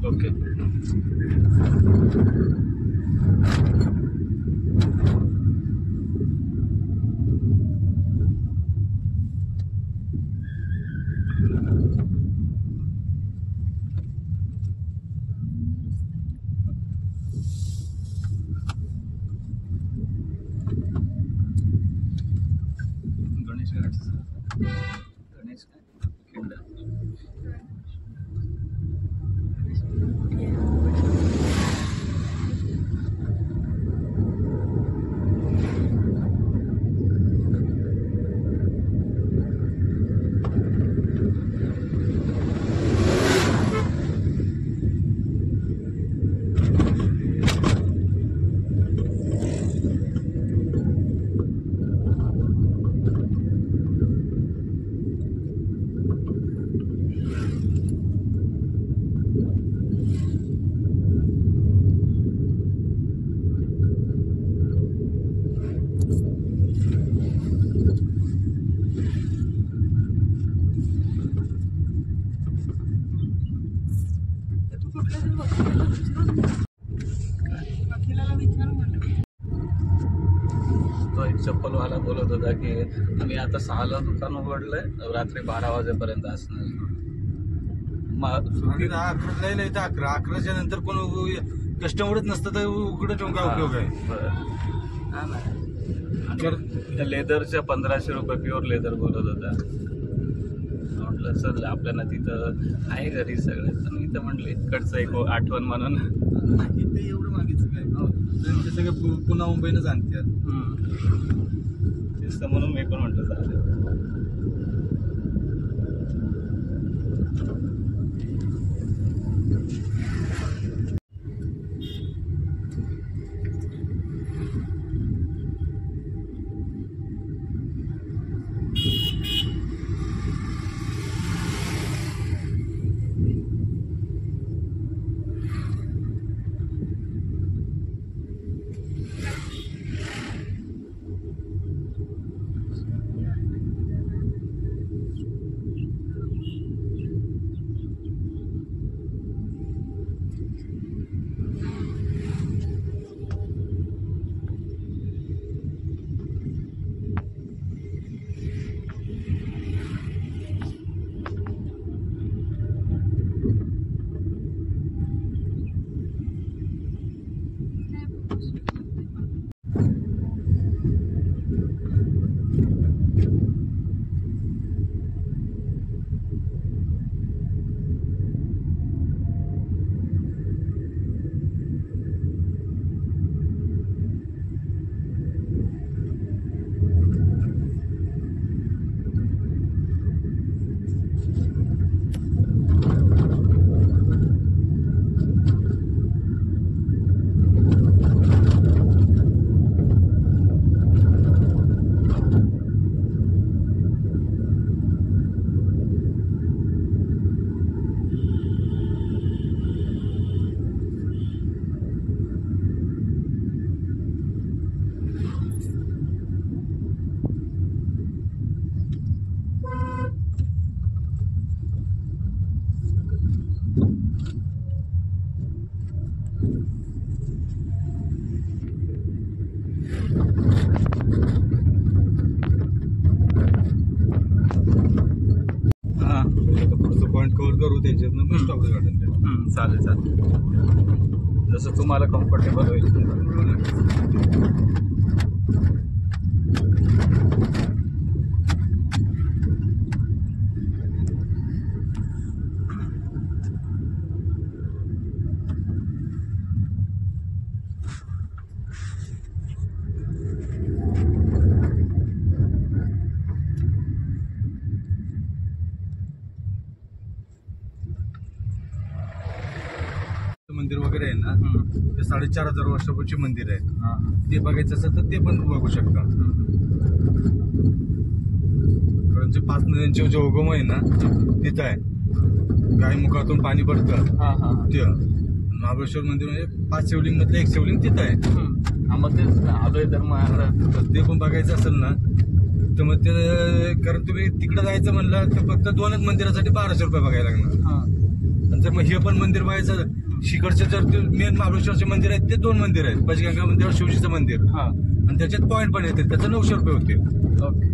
Okay. Ganesh Ganesh Khind. तो एक चप्पलवाला बोलत होता की आम्ही आता 6ला दुकान उघडलंय, रात्री 12 वाजेपर्यंत असणार. 11च्या नंतर कोण कस्टमरच नसतं तर उघडं ठेवून काय उपयोग आहे. लेदरच्या 1500 रुपये प्युअर लेदर बोलत होता. म्हटलं सर आपल्याला तिथं आहे घरी सगळं, पण इथं म्हटलं इकडचं एक आठवण म्हणून इथे एवढं मागितलं काय ते सगळं पुन्हा मुंबईनंच आणतात. तेच तर म्हणून मी पण म्हटलं चालेल. पॉईंट कव्हर करू त्यांच्यातनं स्टॉप गार्डन. चालेल चालेल, जसं तुम्हाला कम्फर्टेबल होईल. मंदिर वगैरे आहे ना, ते 4500 वर्षापूर्वीचे मंदिर आहे. ते बघायचं असेल तर ते पण बघू शकता. कारण जे 5 नद्यांचे जे उगम आहे ना तिथं आहे. गायमुखातून पाणी पडतं ते महाबळेश्वर मंदिर म्हणजे 5 शिवलिंग मधलं एक शिवलिंग तिथं आहे. मग तेच आलोय तर मग ते पण बघायचं असेल ना तर मग ते, कारण तुम्ही तिकडे जायचं म्हणलं तर फक्त 2च मंदिरासाठी 1200 रुपये बघायला लागणार. नंतर मग हे पण मंदिर बघायचं. शिखरचे जर मेन महाबळेश्वरचे मंदिर आहेत ते 2 मंदिर आहेत. पंचगंगा मंदिर, शिवजीचं मंदिर. आणि त्याच्यात पॉईंट पण येते, त्याचं 900 रुपये होते. ओके.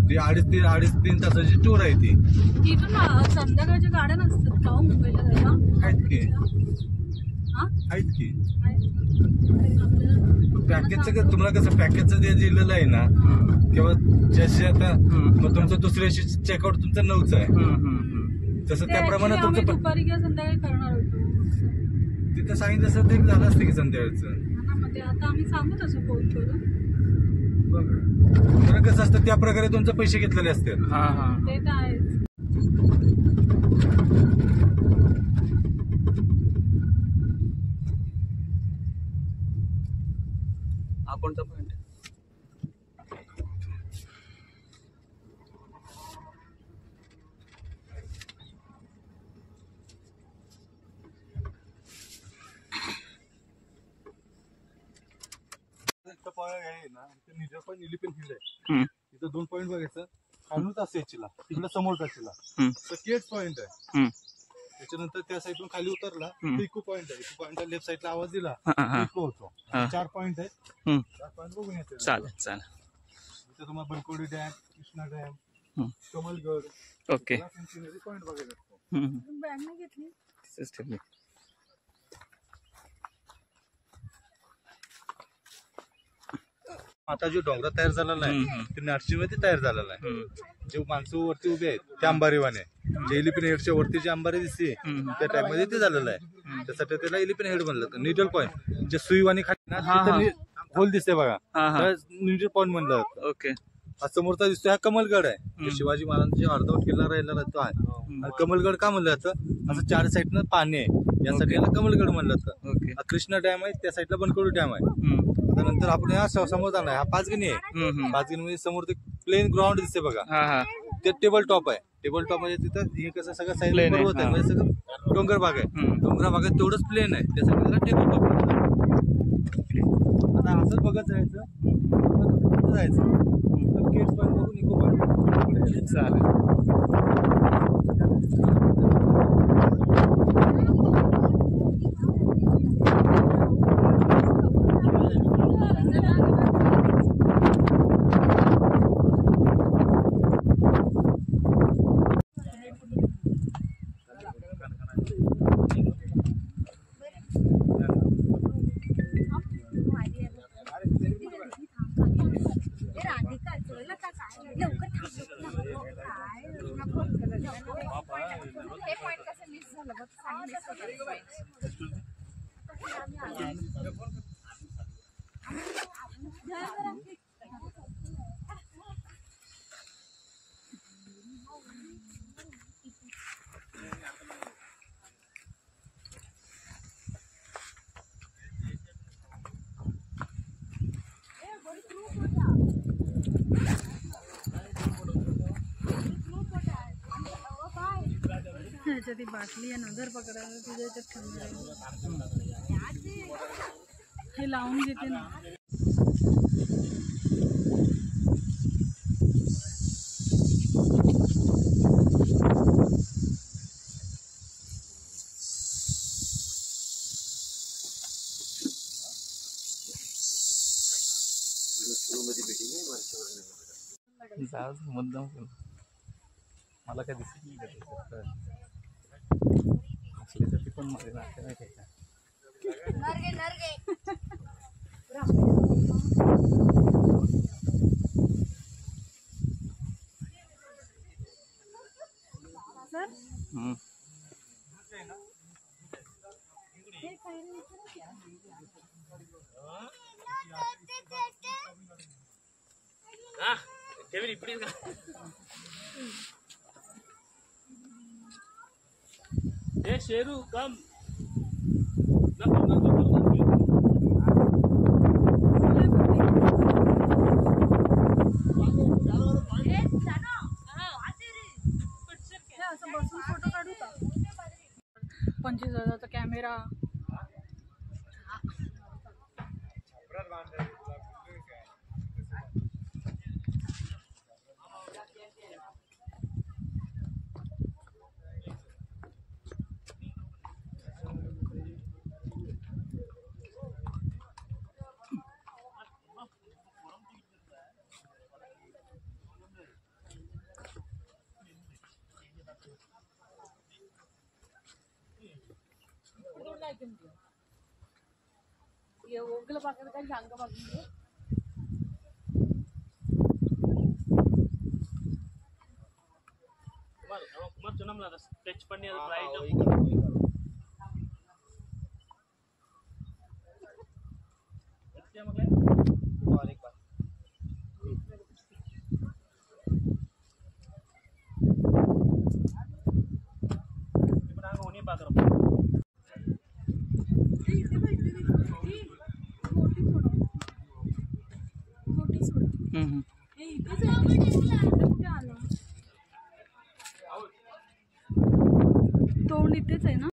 ती 2.5-3 तासाची टूर आहे ती. तिथून संध्याकाळच्या गाड्या नसतात का मुंबईला जायला? आहेत की. पॅकेजचं तुम्हाला कसं पॅकेजचं जे दिलेलं आहे ना, किंवा जसे आता मग तुमचं दुसऱ्या चेकआउट तुमचं 9चं आहे, तसं त्याप्रमाणे तुमचं दुपारी किंवा संध्याकाळी करणार होतो. तिथं सांगितलं असं ते झालं असतं की संध्याकाळचं. आता आम्ही सांगू तसं फोन करून. बरं कसं असतं त्या प्रकारे तुमचे पैसे घेतलेले असते. ते तर आहेच. हा कोणता पॉईंट आहे? इथं 2 पॉईंट बघायचं. खालूनच असते याचीला, तिकडे समोरचा केट्स पॉईंट आहे. त्याच्यानंतर त्या साईडून खाली उतरला इको पॉईंट आहे. इको पॉईंटला लेफ्ट साईडला आवाज दिला इको होतो. 4 पॉईंट आहेत. 4 पॉईंट बघून येते. चालेल. इथं तुम्हाला Bankodi dam, Krishna dam, Kamalgad, okay. Point बघायला असतो. बॅग नाही घेतली. तिथेच ठेवली. आता जो डोंगरा तयार झालेला आहे ते नरसिंहमध्ये तयार झालेला आहे. जे माणसं वरती उभे आहेत त्या अंबारीवाने, जे एलिफंट हेडच्या वरती जी अंबारी दिसते त्या टाइप मध्ये ते झालेलं आहे. त्यासाठी त्याला एलिफंट हेड म्हणलं. निडल पॉईंट जे सुईवाणी खाली होल दिसते बघा, निडल पॉईंट म्हणलं जातं. ओके. हा समोरचा दिसतोय हा कमलगड आहे. शिवाजी महाराजांचे अर्धवट किल्ला राहिलेला तो आहे. आणि कमलगड का म्हणलं जातं, असं 4 साईडनं पाणी आहे यासाठी याला कमलगड म्हणलं जातं. ओके. हा कृष्णा डॅम आहे, त्या साईडला बनकोडी डॅम आहे. त्यानंतर आपण हा समोर जाणार. हा 5 गणी आहे. 5 गणी मध्ये समोर ते प्लेन ग्राउंड दिसते बघा, ते टेबल टॉप आहे. टेबल टॉप म्हणजे तिथं हे कसं सगळं साईड पर्वत आहे, म्हणजे सगळं डोंगर भाग आहे. डोंगर भागात तेवढंच प्लेन आहे, त्यासाठी त्याला टेबल टॉप म्हणतात. आता असंच बघत जायचं, गेट्स पॉईंट बघून इको पॉईंट. चालेल. ह्याच्यात ती बाटली आहे ना, घर पकडायला तुझ्या ह्याच्यात ठेवणार आहे. हे लावून घेते ना. मुद्दाम मला काय दिसत नाही असल्यासाठी पण मध्ये नाते नाही घ्यायचा. शेरू कम बसून फोटो काढू का? 25,000चा कॅमेरा. तोंड इथेच आहे ना.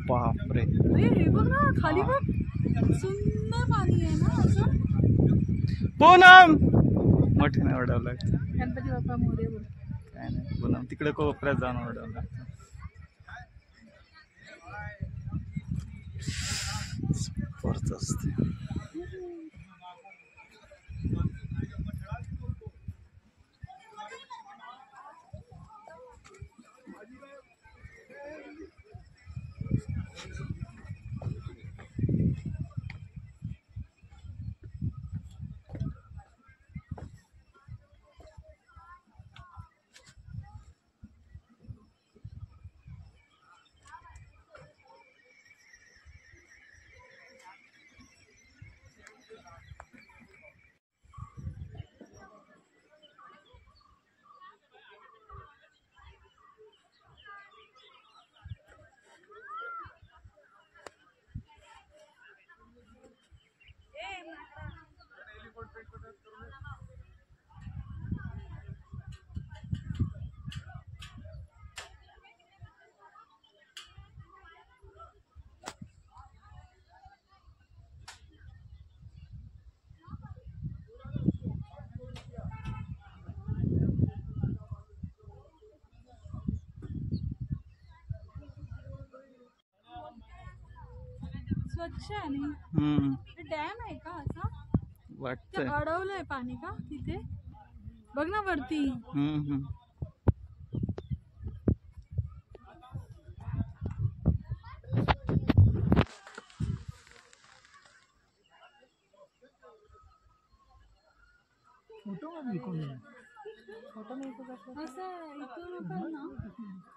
बापरे, हे बघ ना खाली बघ, सुंदर पाणी आहे ना असं. पूनम मोठ्याने ओरडावं लागतं. गणपती बाप्पा मोरया बोल. काय नाही, पूनम तिकडे कोपऱ्यात जाऊन ओरडावं लागतं. स्पर्ध असते. स्वच्छ आहे. डॅम आहे का असा वाटतंय. अडवलंय पाणी का तिथे, बघ ना वरती. फोटो असं इथून ना